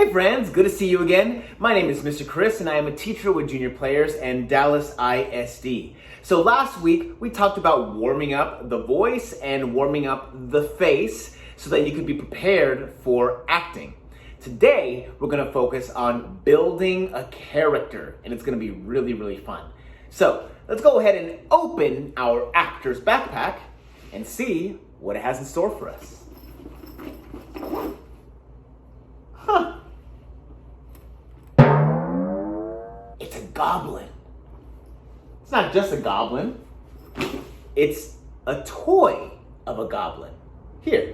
Hey friends, good to see you again. My name is Mr. Chris and I am a teacher with junior players and Dallas ISD. So last week we talked about warming up the voice and warming up the face so that you could be prepared for acting. Today we're going to focus on building a character and it's going to be really fun. So let's go ahead and open our actor's backpack and see what it has in store for us. Huh. It's a goblin. It's not just a goblin. It's a toy of a goblin. Here.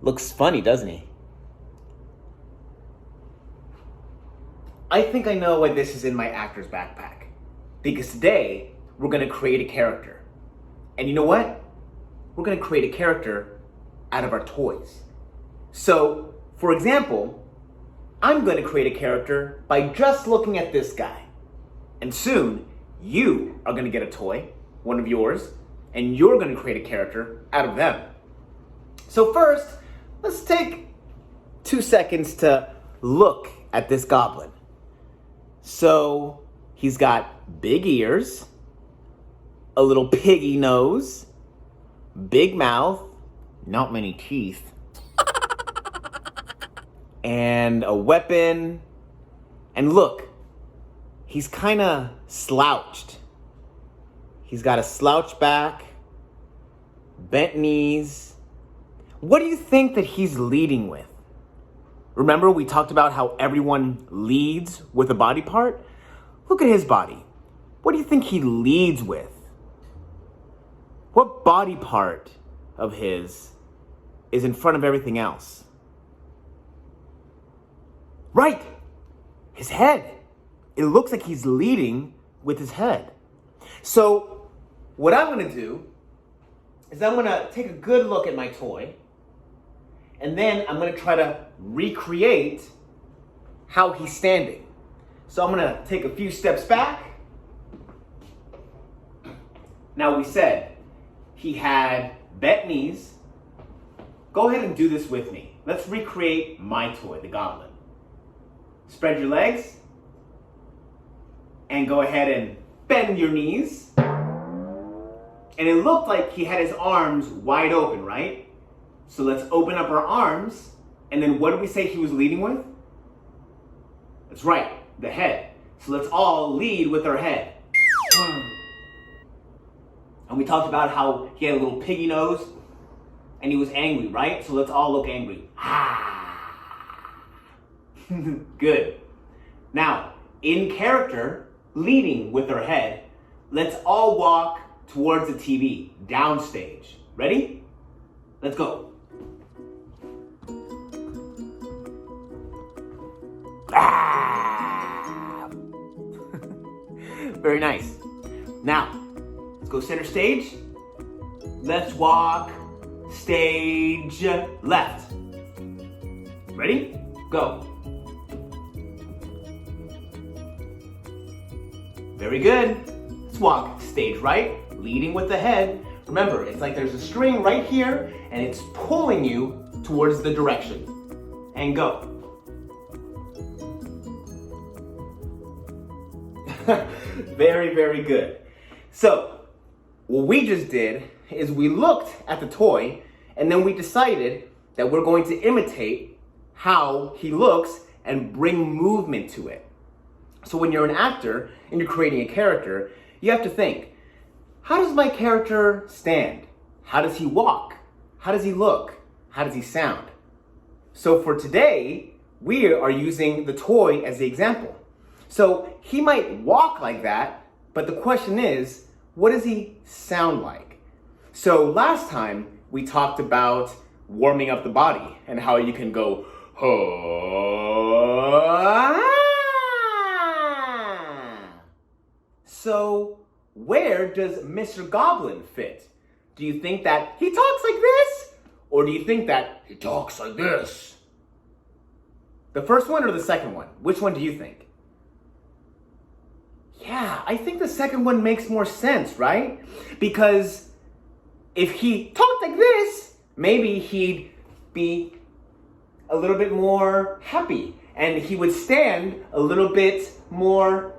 Looks funny, doesn't he? I think I know why this is in my actor's backpack. Because today, we're going to create a character. And you know what? We're going to create a character out of our toys. So, for example, I'm going to create a character by just looking at this guy. And soon, you are going to get a toy, one of yours, and you're going to create a character out of them. So first, let's take 2 seconds to look at this goblin. So, he's got big ears, a little piggy nose, big mouth, not many teeth, and a weapon. And look, he's kind of slouched. He's got a slouch back, bent knees. What do you think that he's leading with? Remember we talked about how everyone leads with a body part? Look at his body. What do you think he leads with? What body part of his is in front of everything else? Right, his head. It looks like he's leading with his head. So what I'm gonna do is I'm gonna take a good look at my toy and then I'm gonna try to recreate how he's standing. So I'm gonna take a few steps back. Now we said he had bent knees. Go ahead and do this with me. Let's recreate my toy, the goblin. Spread your legs and go ahead and bend your knees. And it looked like he had his arms wide open, right? So let's open up our arms. And then what did we say he was leading with? That's right, the head. So let's all lead with our head. And we talked about how he had a little piggy nose and he was angry, right? So let's all look angry. Good. Now, in character, leading with our head, let's all walk towards the TV, downstage. Ready? Let's go. Very nice. Now, let's go center stage. Let's walk stage left. Ready? Go. Very good. Let's walk stage right, leading with the head. Remember, it's like there's a string right here and it's pulling you towards the direction. And go. Very good. So, what we just did is we looked at the toy and then we decided that we're going to imitate how he looks and bring movement to it. So when you're an actor and you're creating a character, you have to think, how does my character stand? How does he walk? How does he look? How does he sound? So for today, we are using the toy as the example. So he might walk like that, but the question is, what does he sound like? So last time we talked about warming up the body and how you can go, So where does Mr. Goblin fit? Do you think that he talks like this? Or do you think that he talks like this? The first one or the second one? Which one do you think? Yeah, I think the second one makes more sense, right? Because if he talked like this, maybe he'd be a little bit more happy. And he would stand a little bit more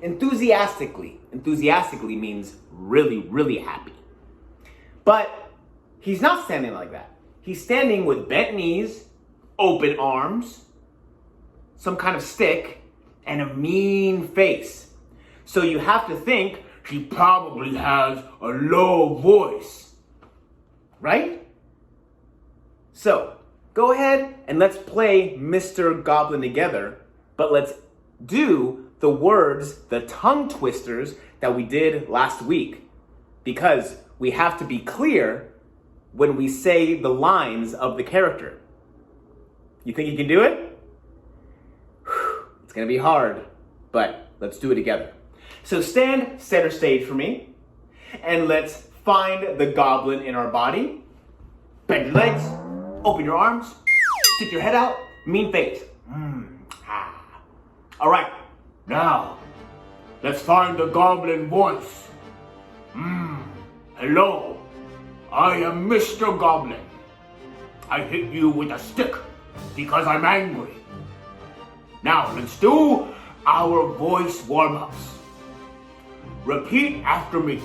enthusiastically. Enthusiastically means really, really happy. But he's not standing like that. He's standing with bent knees, open arms, some kind of stick, and a mean face. So you have to think he probably has a low voice, right? So go ahead and let's play Mr. Goblin together, but let's do the words, the tongue twisters that we did last week, because we have to be clear when we say the lines of the character. You think you can do it? It's gonna be hard, but let's do it together. So stand center stage for me, and let's find the goblin in our body. Bend your legs, open your arms, stick your head out, mean face. All right, now let's find the goblin voice. Hello, I am Mr. Goblin. I hit you with a stick because I'm angry. Now let's do our voice warm-ups. Repeat after me.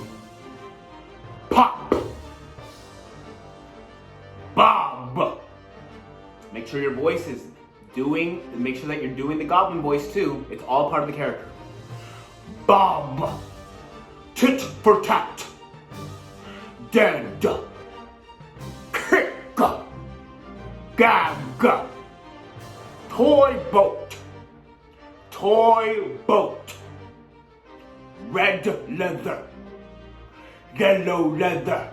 Pop. Bob. Make sure your voice is make sure that you're doing the goblin voice too. It's all part of the character. Bob. Tit for tat. Dead. Kick. Gag. Toy boat. Toy boat. Red leather. Yellow leather.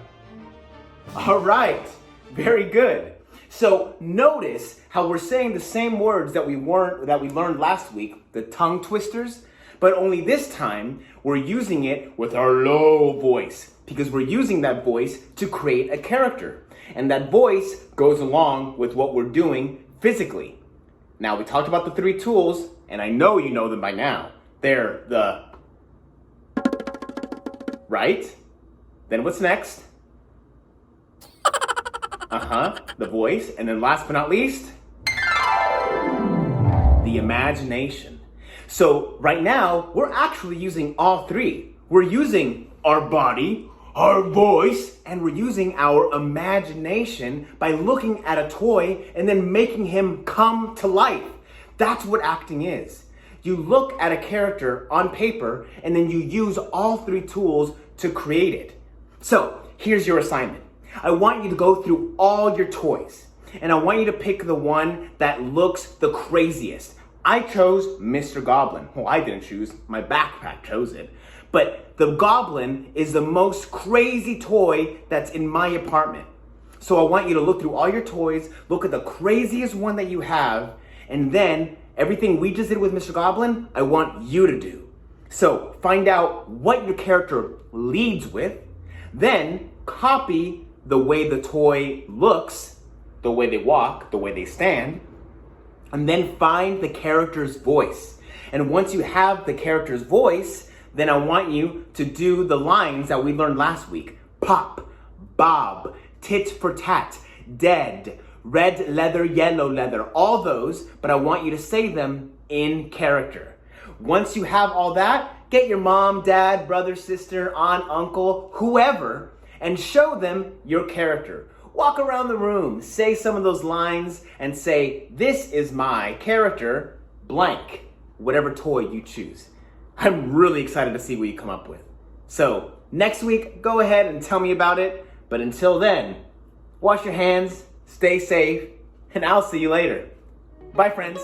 All right, very good. So notice how we're saying the same words that we learned last week, the tongue twisters, but only this time we're using it with our low voice because we're using that voice to create a character. And that voice goes along with what we're doing physically. Now, we talked about the 3 tools, and I know you know them by now. They're the right? Then what's next? The voice. And then last but not least, the imagination. So right now, we're actually using all 3. We're using our body, our voice, and we're using our imagination by looking at a toy and then making him come to life. That's what acting is. You look at a character on paper and then you use all 3 tools to create it. So here's your assignment. I want you to go through all your toys and I want you to pick the one that looks the craziest. I chose Mr. Goblin. Well, I didn't choose, my backpack chose it. But the goblin is the most crazy toy that's in my apartment. So I want you to look through all your toys, look at the craziest one that you have, and then everything we just did with Mr. Goblin, I want you to do. So find out what your character leads with, then copy the way the toy looks, the way they walk, the way they stand, and then find the character's voice. And once you have the character's voice, then I want you to do the lines that we learned last week. Pop, bob, tit for tat, dead, red leather, yellow leather, all those, but I want you to say them in character. Once you have all that, get your mom, dad, brother, sister, aunt, uncle, whoever, and show them your character. Walk around the room, say some of those lines, and say, this is my character, blank, whatever toy you choose. I'm really excited to see what you come up with. So next week, go ahead and tell me about it. But until then, wash your hands, stay safe, and I'll see you later. Bye, friends.